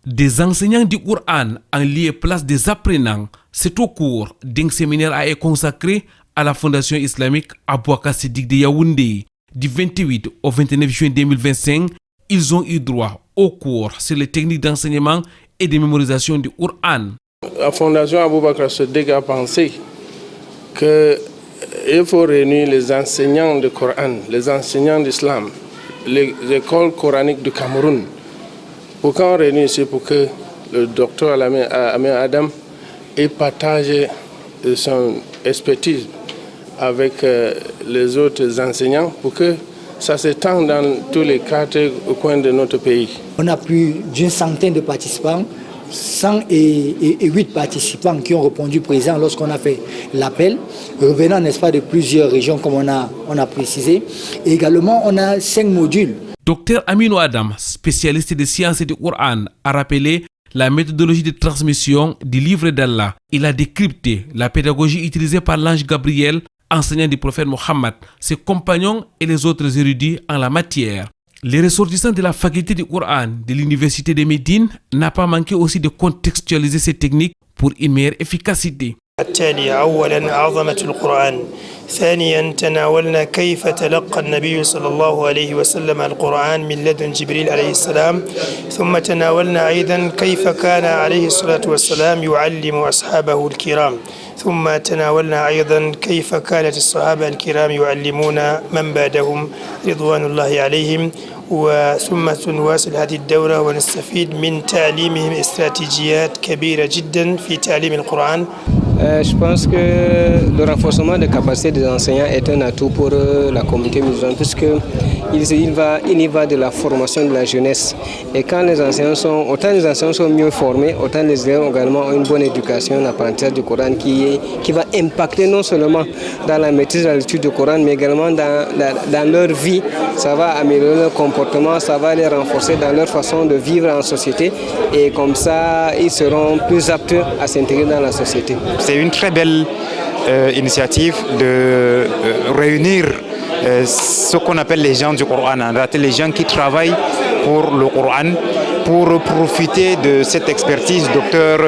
Des enseignants du Coran en lieu et place des apprenants, c'est au cours d'un séminaire à consacré à la Fondation islamique Aboubacar Siddiq de Yaoundé. Du 28 au 29 juin 2025, ils ont eu droit au cours sur les techniques d'enseignement et de mémorisation du Coran. La Fondation Aboubacar Siddiq a pensé qu'il faut réunir les enseignants du Coran, les enseignants d'islam, les écoles coraniques du Cameroun. Pourquoi on réunit ici? Pour que le docteur Amin Adam ait partagé son expertise avec les autres enseignants pour que ça s'étende dans tous les 4 coins de notre pays. On a plus d'une centaine de participants, 108 participants qui ont répondu présents lorsqu'on a fait l'appel, revenant, n'est-ce pas, de plusieurs régions comme on a précisé. Et également, on a 5 modules. Dr Aminou Adam, spécialiste des sciences et du Coran, a rappelé la méthodologie de transmission du livre d'Allah. Il a décrypté la pédagogie utilisée par l'ange Gabriel, enseignant du prophète Mohammed, ses compagnons et les autres érudits en la matière. Les ressortissants de la faculté du Coran de l'université de Médine n'ont pas manqué aussi de contextualiser ces techniques pour une meilleure efficacité. التالية أولا عظمة القرآن، ثانيا تناولنا كيف تلقى النبي صلى الله عليه وسلم القرآن من لدن جبريل عليه السلام، ثم تناولنا أيضا كيف كان عليه الصلاة والسلام يعلم أصحابه الكرام، ثم تناولنا أيضا كيف كانت الصحابة الكرام يعلمون من بعدهم رضوان الله عليهم، وثم نواصل هذه الدورة ونستفيد من تعليمهم استراتيجيات كبيرة جدا في تعليم القرآن. Je pense que le renforcement des capacités des enseignants est un atout pour la communauté musulmane puisqu'il y va de la formation de la jeunesse. Et quand autant les enseignants sont mieux formés, autant les élèves également ont une bonne éducation, un apprentissage du Coran qui va impacter non seulement dans la maîtrise de la lecture du Coran, mais également dans leur vie. Ça va améliorer leur comportement, ça va les renforcer dans leur façon de vivre en société et comme ça, ils seront plus aptes à s'intégrer dans la société. C'est une très belle initiative de réunir ce qu'on appelle les gens du Coran, les gens qui travaillent pour le Coran, pour profiter de cette expertise docteur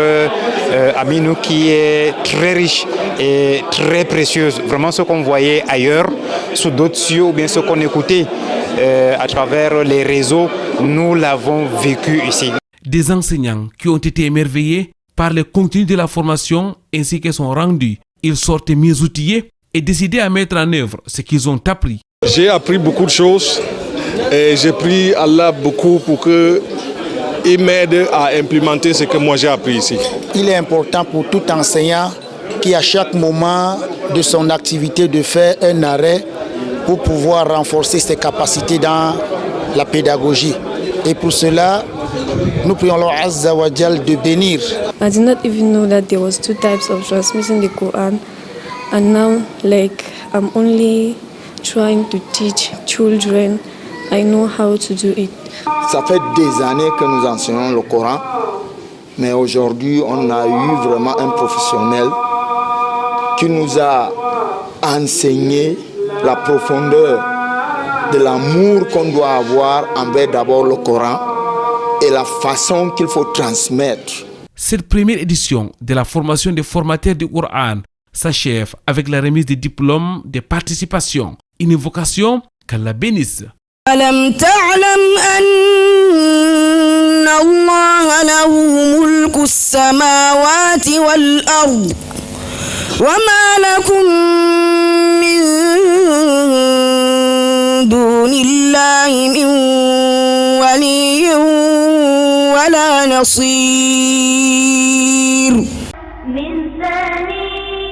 Aminou qui est très riche et très précieuse. Vraiment ce qu'on voyait ailleurs, sous d'autres cieux ou bien ce qu'on écoutait à travers les réseaux, nous l'avons vécu ici. Des enseignants qui ont été émerveillés par le contenu de la formation ainsi que son rendu. Ils sortent mieux outillés et décidés à mettre en œuvre ce qu'ils ont appris. J'ai appris beaucoup de choses et j'ai pris Allah beaucoup pour qu'il m'aide à implémenter ce que moi j'ai appris ici. Il est important pour tout enseignant qui à chaque moment de son activité de faire un arrêt pour pouvoir renforcer ses capacités dans la pédagogie. Et pour cela, nous prions Allah Azza wa Jal de bénir. I did not even know that there was 2 types of transmitting the Quran, and now I'm only trying to teach children. I know how to do it. Ça fait des années que nous enseignons le Coran, mais aujourd'hui on a eu vraiment un professionnel qui nous a enseigné la profondeur de l'amour qu'on doit avoir envers d'abord le Coran et la façon qu'il faut transmettre. Cette première édition de la formation des formateurs du Coran s'achève avec la remise des diplômes de participation. Une invocation qu'Allah bénisse. ألم تعلم أن الله له ملك السماوات والأرض وما لكم من دون الله من ولي ولا نصير. من ثنيات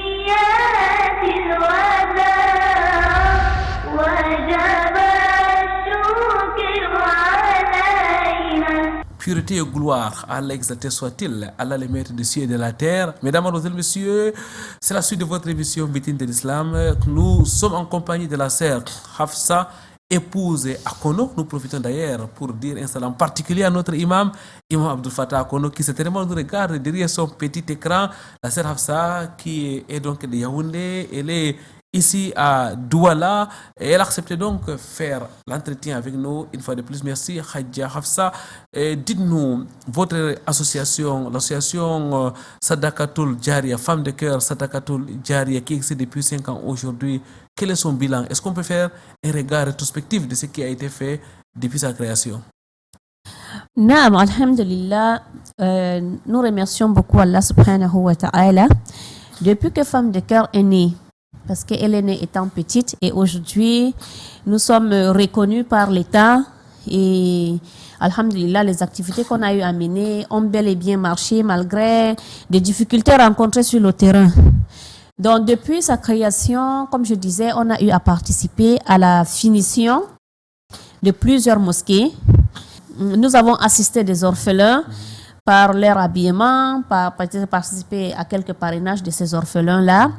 الوداع وجب الشكر علينا. Pureté et gloire, Allah exalté soit-il, Allah le maître des cieux et de la terre. Mesdames, Mademoiselles, Messieurs, c'est la suite de votre émission Vitrine de l'Islam. Nous sommes en compagnie de la sœur Hafsa, épouse Akono. Nous profitons d'ailleurs pour dire un salam particulier à notre imam Abdul Fattah Akono, qui certainement nous regarde derrière son petit écran. La sœur Hafsa, qui est donc de Yaoundé, elle est ici à Douala, et elle a accepté donc faire l'entretien avec nous une fois de plus. Merci Khadja Hafsa. Dites-nous, votre association, l'association Sadakatul Jariya, Femmes de cœur Sadakatul Jariya, qui existe depuis 5 ans aujourd'hui, quel est son bilan? Est-ce qu'on peut faire un regard rétrospectif de ce qui a été fait depuis sa création? Naam, alhamdulillah, nous remercions beaucoup Allah subhanahu wa ta'ala. Depuis que Femmes de cœur est née, parce qu'elle est née étant petite, et aujourd'hui, nous sommes reconnus par l'État, et alhamdulillah, les activités qu'on a eu à mener ont bel et bien marché malgré des difficultés rencontrées sur le terrain. Donc, depuis sa création, comme je disais, on a eu à participer à la finition de plusieurs mosquées. Nous avons assisté des orphelins par leur habillement, par participer à quelques parrainages de ces orphelins-là.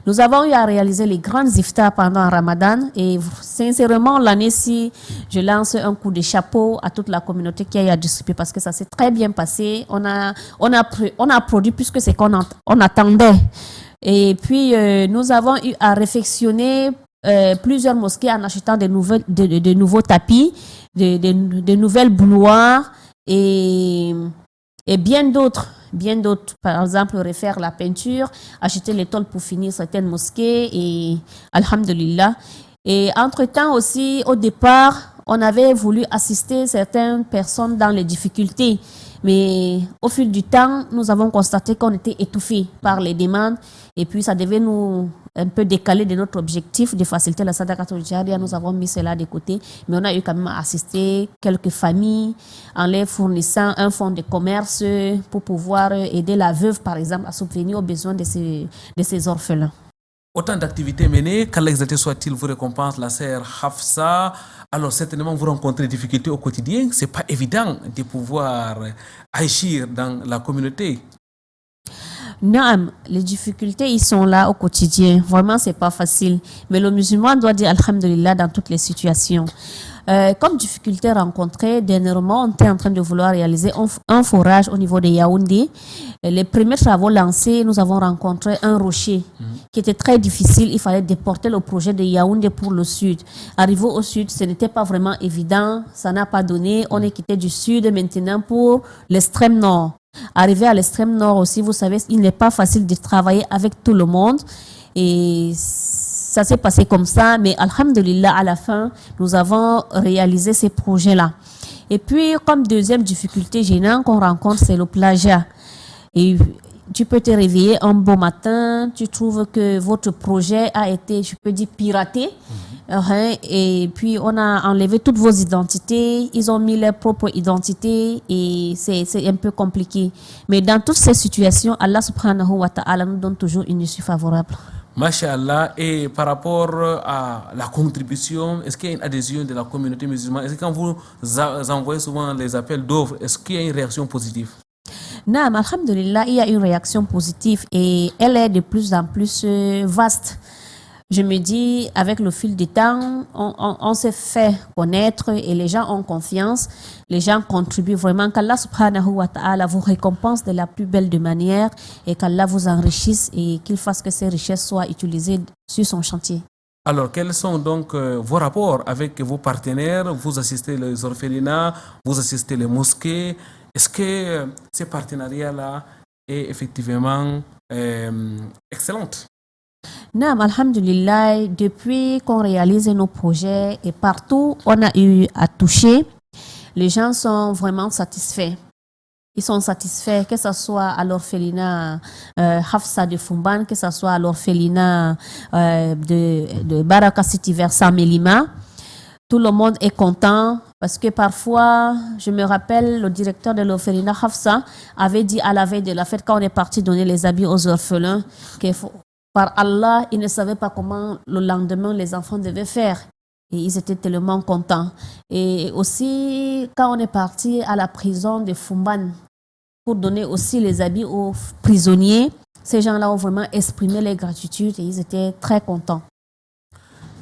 Nous avons eu à réaliser les grandes iftars pendant Ramadan, et sincèrement, l'année-ci, je lance un coup de chapeau à toute la communauté qui a eu à distribuer, parce que ça s'est très bien passé. On a produit plus que ce qu'on attendait. Et puis, nous avons eu à réfectionner plusieurs mosquées en achetant de nouveaux tapis, de nouvelles bouilloires et bien d'autres. Par exemple, refaire la peinture, acheter les tôles pour finir certaines mosquées, et alhamdulillah. Et entre-temps aussi, au départ, on avait voulu assister certaines personnes dans les difficultés. Mais au fil du temps, nous avons constaté qu'on était étouffés par les demandes, et puis ça devait nous un peu décaler de notre objectif de faciliter la Sadaqatul Jariya. Nous avons mis cela de côté, mais on a eu quand même à assister quelques familles en leur fournissant un fonds de commerce pour pouvoir aider la veuve, par exemple, à subvenir aux besoins de ces orphelins. Autant d'activités menées, qu'Allah exalté soit-il vous récompense, la sœur Hafsa. Alors certainement vous rencontrez des difficultés au quotidien, c'est pas évident de pouvoir agir dans la communauté. Non, les difficultés, ils sont là au quotidien. Vraiment, c'est pas facile. Mais le musulman doit dire alhamdulillah dans toutes les situations. Comme difficulté rencontrée, dernièrement, on était en train de vouloir réaliser un forage au niveau de Yaoundé. Les premiers travaux lancés, nous avons rencontré un rocher qui était très difficile. Il fallait déporter le projet de Yaoundé pour le sud. Arrivé au sud, ce n'était pas vraiment évident. Ça n'a pas donné. On est quitté du sud maintenant pour l'extrême nord. Arrivé à l'extrême nord aussi, vous savez, il n'est pas facile de travailler avec tout le monde. Et ça s'est passé comme ça, mais alhamdulillah, à la fin, nous avons réalisé ces projets-là. Et puis, comme deuxième difficulté gênante qu'on rencontre, c'est le plagiat. Et tu peux te réveiller un beau matin, tu trouves que votre projet a été, je peux dire, piraté. Et puis on a enlevé toutes vos identités, ils ont mis leur propre identité et c'est un peu compliqué. Mais dans toutes ces situations, Allah subhanahu wa ta'ala nous donne toujours une issue favorable. Masha'Allah, et par rapport à la contribution, est-ce qu'il y a une adhésion de la communauté musulmane? Est-ce que quand vous envoyez souvent les appels d'offres, est-ce qu'il y a une réaction positive? Naam, alhamdulillah, il y a une réaction positive et elle est de plus en plus vaste. Je me dis, avec le fil du temps, on s'est fait connaître et les gens ont confiance. Les gens contribuent vraiment. Qu'Allah subhanahu wa ta'ala vous récompense de la plus belle de manière et qu'Allah vous enrichisse et qu'il fasse que ces richesses soient utilisées sur son chantier. Alors, quels sont donc vos rapports avec vos partenaires? Vous assistez les orphelinats, vous assistez les mosquées. Est-ce que ces partenariats-là est effectivement excellent? Non, alhamdulillah, depuis qu'on réalise nos projets et partout on a eu à toucher, les gens sont vraiment satisfaits. Ils sont satisfaits, que ce soit à l'orphelinat Hafsa de Fumban, que ce soit à l'orphelinat de Baraka City vers Samelima. Tout le monde est content parce que parfois, je me rappelle, le directeur de l'orphelinat Hafsa avait dit à la veille de la fête, quand on est parti donner les habits aux orphelins, que par Allah, ils ne savaient pas comment le lendemain les enfants devaient faire. Et ils étaient tellement contents. Et aussi, quand on est parti à la prison de Fumban pour donner aussi les habits aux prisonniers, ces gens-là ont vraiment exprimé leur gratitude et ils étaient très contents.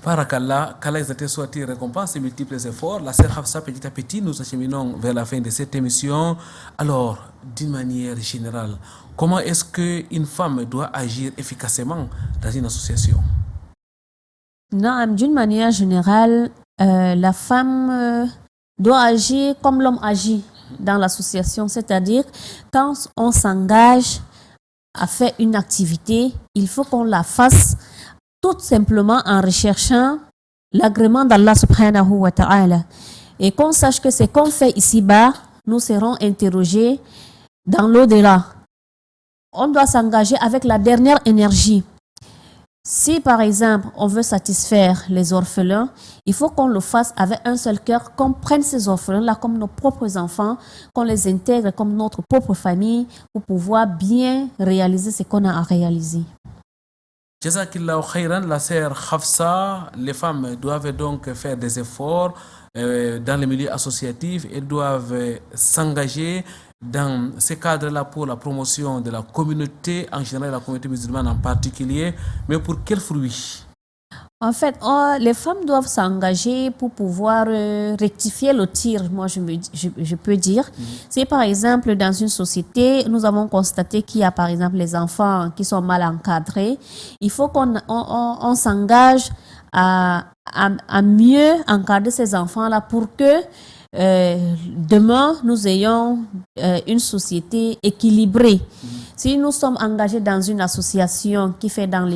Barakallah, qu'Allah soit récompense et multiples efforts. La sœur Hafsa, petit à petit, nous acheminons vers la fin de cette émission. Alors, d'une manière générale, comment est-ce qu'une femme doit agir efficacement dans une association? Non, d'une manière générale, la femme doit agir comme l'homme agit dans l'association. C'est-à-dire, quand on s'engage à faire une activité, il faut qu'on la fasse tout simplement en recherchant l'agrément d'Allah subhanahu wa ta'ala. Et qu'on sache que ce qu'on fait ici-bas, nous serons interrogés dans l'au-delà. On doit s'engager avec la dernière énergie. Si par exemple, on veut satisfaire les orphelins, il faut qu'on le fasse avec un seul cœur, qu'on prenne ces orphelins-là comme nos propres enfants, qu'on les intègre comme notre propre famille pour pouvoir bien réaliser ce qu'on a à réaliser. Jazakillahu khairan, la sœur Hafsa, les femmes doivent donc faire des efforts dans les milieux associatifs et doivent s'engager dans ces cadres-là pour la promotion de la communauté en général, la communauté musulmane en particulier, mais pour quel fruit? En fait, les femmes doivent s'engager pour pouvoir rectifier le tir, moi je peux dire. Si par exemple dans une société, nous avons constaté qu'il y a par exemple les enfants qui sont mal encadrés, il faut qu'on s'engage à mieux encadrer ces enfants-là pour que demain nous ayons une société équilibrée. Si nous sommes engagés dans une association qui fait dans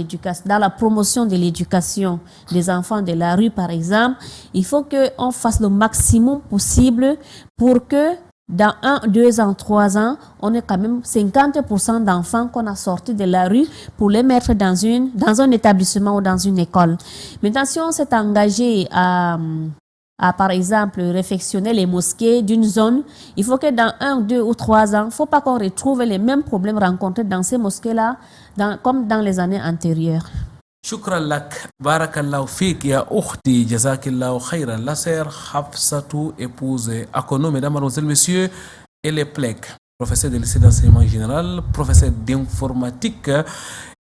la promotion de l'éducation des enfants de la rue, par exemple, il faut qu'on fasse le maximum possible pour que dans 1, 2 ans, 3 ans, on ait quand même 50% d'enfants qu'on a sortis de la rue pour les mettre dans un établissement ou dans une école. Maintenant, si on s'est engagé à par exemple, réfectionner les mosquées d'une zone, il faut que dans 1, 2 ou 3 ans, il ne faut pas qu'on retrouve les mêmes problèmes rencontrés dans ces mosquées-là comme dans les années antérieures. Shukran lak, barakallahu fik, ya ukhti, jazakillahu khairan. La sœur Hafsatou, épouse Akono, mesdames, mademoiselles, messieurs, elle est plèque, professeur de lycée d'enseignement général, professeur d'informatique.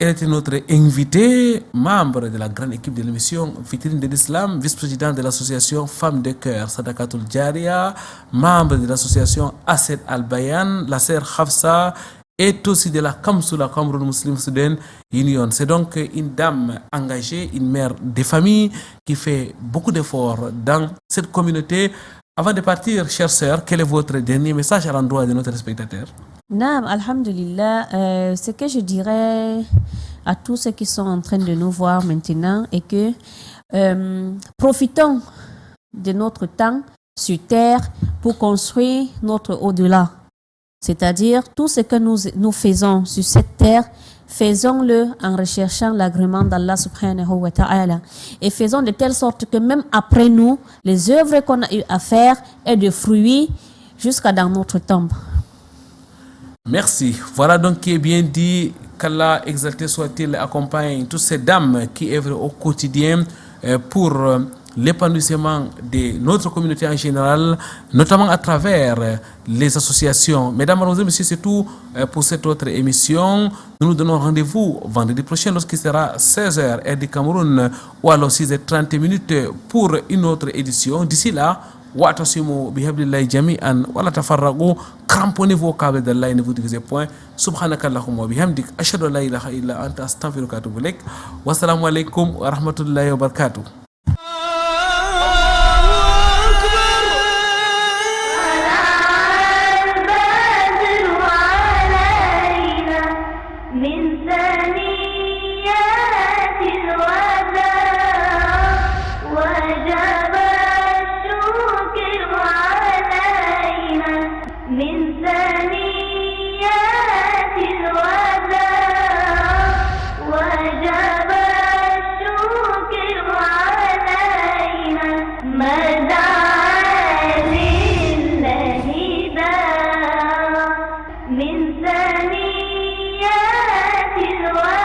Elle était notre invitée, membre de la grande équipe de l'émission Vitrine de l'Islam, vice-président de l'association Femmes de Cœur, Sadaqatul Jariya, membre de l'association Ased Al-Bayan. La sœur Hafsa est aussi de la Kamsula, Cameroun Muslim Student Union. C'est donc une dame engagée, une mère de famille qui fait beaucoup d'efforts dans cette communauté. Avant de partir, chère sœur, quel est votre dernier message à l'endroit de notre spectateur? Naam, alhamdulillah, ce que je dirais à tous ceux qui sont en train de nous voir maintenant est que profitons de notre temps sur terre pour construire notre au-delà. C'est-à-dire tout ce que nous faisons sur cette terre, faisons-le en recherchant l'agrément d'Allah subhanahu wa ta'ala. Et faisons de telle sorte que même après nous, les œuvres qu'on a eu à faire aient de fruits jusqu'à dans notre tombe. Merci. Voilà donc qui est bien dit. Qu'Allah exalté soit-il accompagne toutes ces dames qui œuvrent au quotidien pour l'épanouissement de notre communauté en général, notamment à travers les associations. Mesdames, Mesdemoiselles, Messieurs, c'est tout pour cette autre émission. Nous nous donnons rendez-vous vendredi prochain lorsqu'il sera 16h heure du Cameroun ou alors 6h30 pour une autre édition. D'ici là, wa'tasimu bihablillahi jami'an wa la tafarraqu, cramponnez-vous au câble d'Allah et ne vous divisez point. Subhanakallahumma wa bihamdik, ashhadu an la ilaha illa anta, astaghfiruka wa atubu ilaik. Wassalamu alaikum wa rahmatullahi wa barakatuh. من ثنيات الوداع